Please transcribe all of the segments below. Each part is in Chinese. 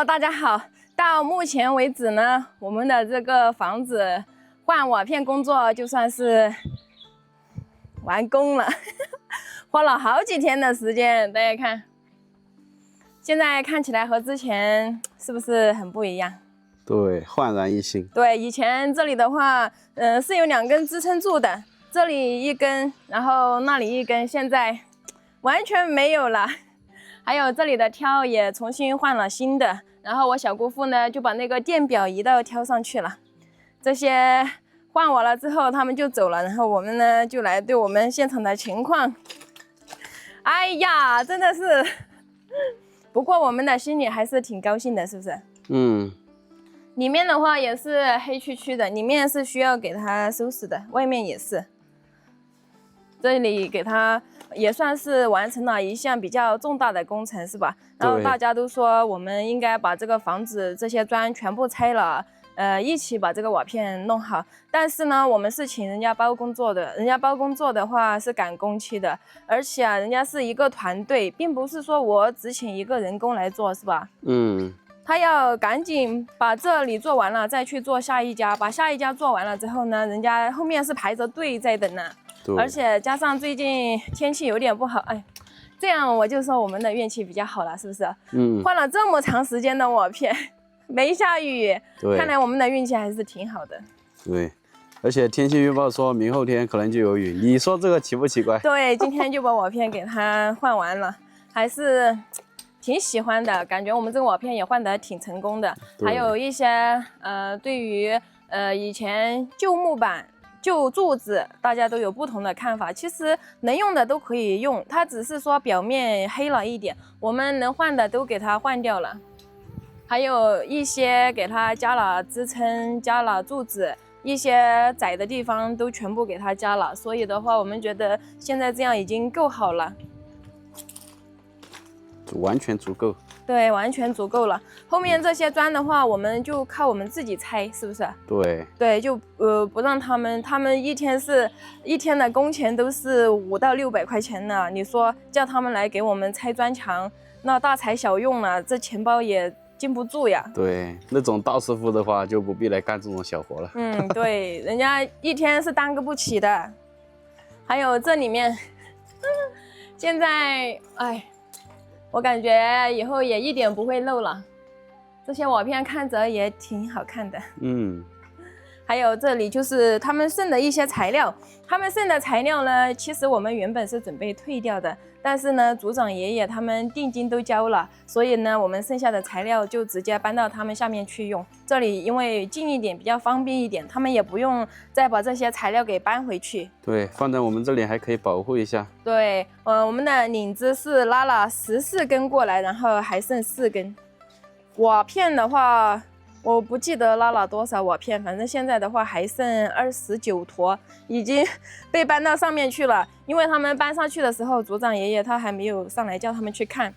Hello， 大家好。到目前为止呢，我们的这個房子換瓦片工作就算是完工了，花了好幾天的時間。大家看，現在看起來和之前是不是很不一樣？對，煥然一新。對，以前這裡的話，是有2根支撐柱的，這裡一根，然後那裡一根，現在完全沒有了。還有這裡的挑也重新換了新的，然後我小姑父呢就把那個電表移到挑上去了。這些換完了之後，他們就走了，然後我們呢就來對我們現場的情況。哎呀，真的是，不過我們的心裡還是挺高興的，是不是？嗯。裡面的話也是黑黢黢的，裡面是需要給它收拾的，外面也是。這裡給它也算是完成了一項比較重大的工程，是吧？然後大家都說我們應該把這個房子這些磚全部拆了，一起把這個瓦片弄好。但是呢，我們是請人家包工做的，人家包工做的話是趕工期的，而且人家是一個團隊，並不是說我只請一個人工來做，是吧？嗯。他要趕緊把這裡做完了，再去做下一家，把下一家做完了之後呢，人家後面是排着隊在等呢。而且加上最近天氣有點不好，哎，這樣我就說我們的運氣比較好了，是不是？嗯。換了這麼長時間的瓦片，沒下雨，看來我們的運氣還是挺好的。對，而且天氣預報說明後天可能就有雨，你說這個奇不奇怪？對，今天就把瓦片給它換完了，還是挺喜歡的，感覺我們這個瓦片也換得挺成功的。還有一些對於以前舊木板、舊柱子，大家都有不同的看法。其實能用的都可以用，它只是說表面黑了一點，我們能換的都給它換掉了。還有一些給它加了支撐、加了柱子，一些窄的地方都全部給它加了。所以的話，我們覺得現在這樣已經夠好了，完全足夠。對，完全足夠了。後面這些磚的話，我們就靠我們自己拆，是不是？對。對，就不讓他們一天的工錢都是500到600塊錢呢。你說叫他們來給我們拆磚牆，那大材小用了，這錢包也禁不住呀。對，那種大師傅的話就不必來幹這種小活了。嗯，對，人家一天是耽擱不起的。還有這裡面，現在哎。我感覺以後也一點不會漏了，這些瓦片看着也挺好看的。嗯，還有這裡就是他們剩的一些材料，他們剩的材料呢，其實我們原本是準備退掉的，但是呢，組長爺爺他們定金都交了，所以呢，我們剩下的材料就直接搬到他們下面去用。這裡因為近一點，比較方便一點，他們也不用再把這些材料給搬回去。對，放在我們這裡還可以保護一下。對，我們的領子是拉了14根過來，然後還剩4根。瓦片的話，我不記得拉了多少瓦片，反正現在的話還剩29坨，已經被搬到上面去了。因為他們搬上去的時候，組長爺爺他還沒有上來叫他們去看，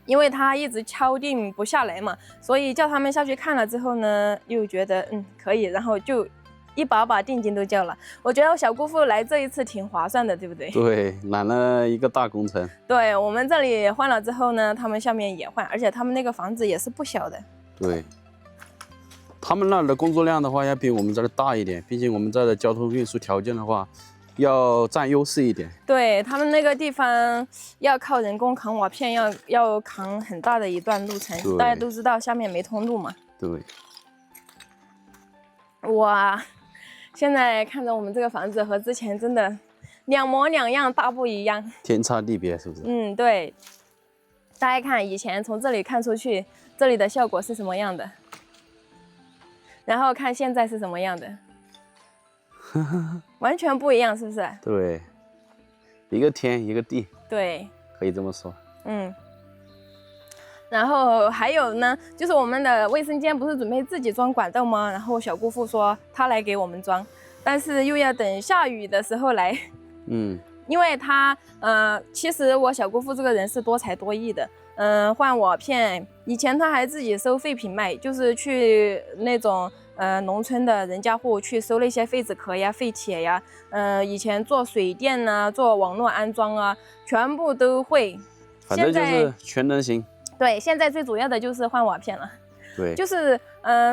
因為他一直敲定不下來嘛，所以叫他們下去看了之後呢，又覺得可以，然後就一把定金都交了。我覺得我小姑父來這一次挺划算的，對不對？對，攬了一個大工程。對，我們這裡換了之後呢，他們下面也換，而且他們那個房子也是不小的。對。他們那兒的工作量的話，要比我們這兒大一點，畢竟我們這兒的交通運輸條件的話，要佔優勢一點。對，他們那個地方要靠人工扛瓦片，要扛很大的一段路程。大家都知道下面沒通路嘛。對。哇，現在看着我們這個房子和之前真的兩模兩樣，大不一樣，天差地別，是不是？嗯，對。大家看，以前從這裡看出去，這裡的效果是什麼樣的？然後看現在是什麼樣的，完全不一樣，是不是？對，一個天一個地。對，可以這麼說。嗯。然後還有呢，就是我們的衛生間不是準備自己裝管道嗎？然後小姑父說他來給我們裝，但是又要等下雨的時候來。嗯。因為他其實我小姑父這個人是多才多藝的。換瓦片，以前他還自己收廢品賣，就是去那種農村的人家戶去收那些廢紙殼呀、廢鐵呀，以前做水電啊、做網絡安裝啊，全部都會。反正就是全能型。对，现在最主要的就是換瓦片了。对，就是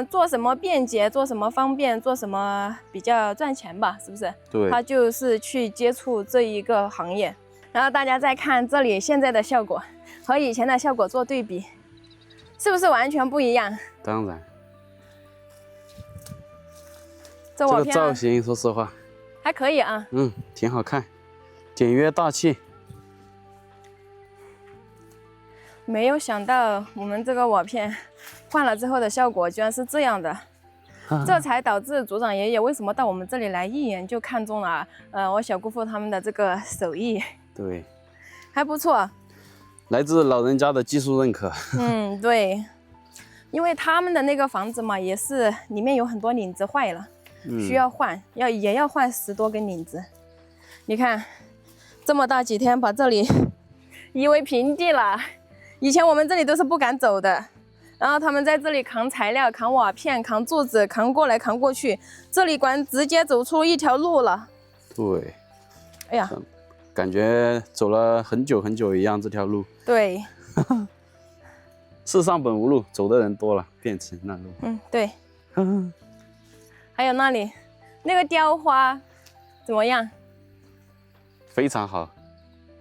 做什麼便捷，做什麼方便，做什麼比較賺錢吧，是不是？對，他就是去接觸這一個行業。然後大家再看這裡現在的效果和以前的效果做對比，是不是完全不一樣？當然。這瓦片個造型說實話還可以啊。挺好看，簡約大氣。沒有想到我們這個瓦片換了之後的效果居然是這樣的，這才導致組長爺爺為什麼到我們這裡來一眼就看中了我小姑父他們的這個手藝。對，還不錯，來自老人家的技術認可。對，因為他們的那個房子嘛，也是裡面有很多領子壞了，需要換，也要換10多根領子。你看，這麼大幾天把這裡夷為平地了。以前我們這裡都是不敢走的，然後他們在這裡扛材料、扛瓦片、扛柱子，扛過來扛過去，這裡管直接走出一條路了。對，哎呀，感覺走了很久很久一樣，這條路。對，世上本無路，走的人多了，變成那路。對。還有那裡那個雕花怎麼樣？非常好，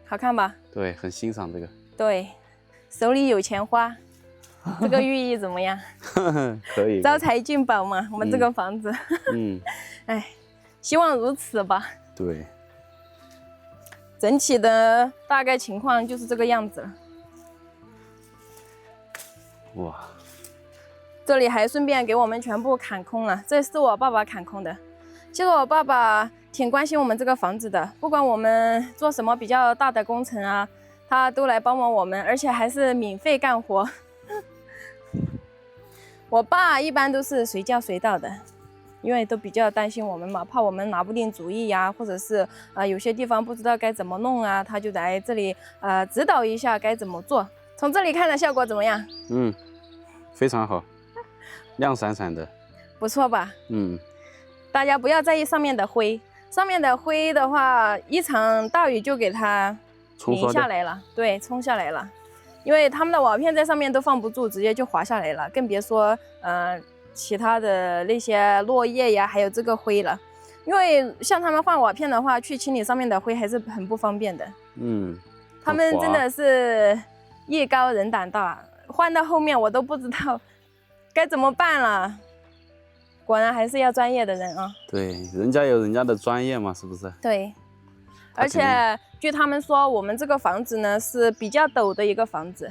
好看吧？對，很欣賞這個。對。手裡有錢花，這個寓意怎麼樣？可以，招財進寶嘛，我們這個房子。哎，希望如此吧。對，整體的大概情況就是這個樣子了。哇，這裡還順便給我們全部砍空了，這是我爸爸砍空的。其實我爸爸挺關心我們這個房子的，不管我們做什麼比較大的工程啊，他都來幫忙我們，而且還是免費幹活。我爸一般都是隨叫隨到的，因為都比較擔心我們嘛，怕我們拿不定主意呀，或者是有些地方不知道該怎麼弄啊，他就來這裡指導一下該怎麼做。從這裡看的效果怎麼樣？非常好，亮閃閃的，不錯吧？大家不要在意上面的灰，上面的灰的話，一場大雨就給它淋下來了，對，沖下來了，因為他們的瓦片在上面都放不住，直接就滑下來了，更別說其他的那些落葉呀，還有這個灰了。因為像他們換瓦片的話，去清理上面的灰還是很不方便的。他們真的是藝高人膽大，換到後面我都不知道該怎麼辦了。果然還是要專業的人啊。對，人家有人家的專業嘛，是不是？對。而且據他們說，我們這個房子呢是比較陡的一個房子，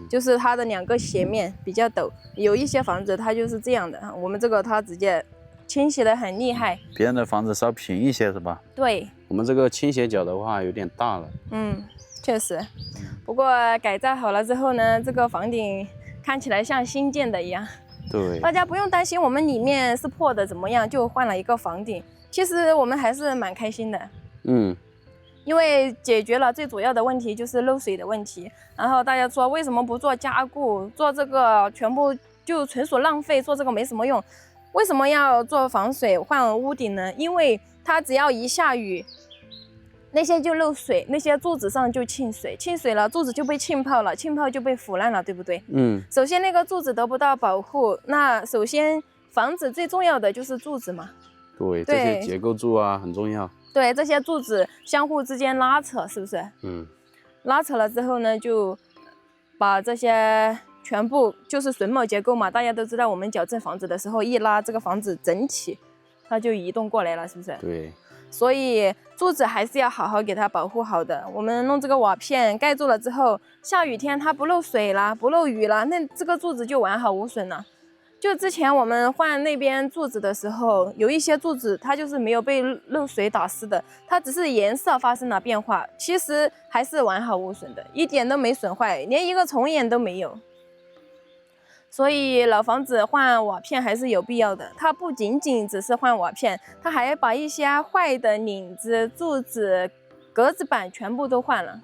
就是它的2個斜面比較陡，有一些房子它就是這樣的，我們這個它直接傾斜得很厲害。別人的房子稍平一些是吧？對，我們這個傾斜角的話有點大了。確實。不過改造好了之後呢，這個房頂看起來像新建的一樣。對，大家不用擔心我們裡面是破的怎麼樣，就換了一個房頂。其實我們還是蠻開心的。因為解決了最主要的問題，就是漏水的問題。然後大家說為什麼不做加固，做這個全部就純屬浪費，做這個沒什麼用。為什麼要做防水換屋頂呢？因為它只要一下雨，那些就漏水，那些柱子上就沁水，沁水了柱子就被浸泡了，浸泡就被腐爛了，對不对？首先那個柱子得不到保護，那首先房子最重要的就是柱子嘛。對，這些結構柱啊很重要。對，這些柱子相互之間拉扯，是不是？拉扯了之後呢，就把這些全部就是榫卯結構嘛。大家都知道，我們矯正房子的時候，一拉這個房子整體，它就移動過來了，是不是？对。所以柱子還是要好好給它保護好的。我們弄這個瓦片蓋住了之後，下雨天它不漏水了，不漏雨了，那這個柱子就完好無損了。就之前我們換那邊柱子的時候，有一些柱子它就是沒有被漏水打濕的，它只是顏色發生了變化，其實還是完好無損的，一點都沒損壞，連一個蟲眼都沒有。所以老房子換瓦片還是有必要的，它不僅僅只是換瓦片，它還把一些壞的領子、柱子、格子板全部都換了。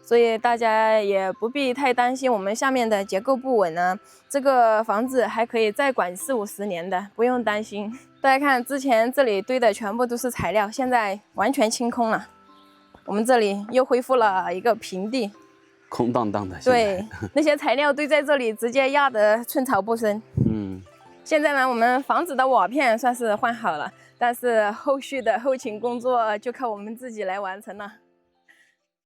所以大家也不必太擔心我們下面的結構不穩呢，這個房子還可以再管40-50年的，不用擔心。大家看，之前這裡堆的全部都是材料，現在完全清空了，我們這裡又恢復了一個平地。空荡荡的。对，那些材料堆在这里，直接压得寸草不生。现在呢，我们房子的瓦片算是换好了，但是后续的后勤工作就靠我们自己来完成了。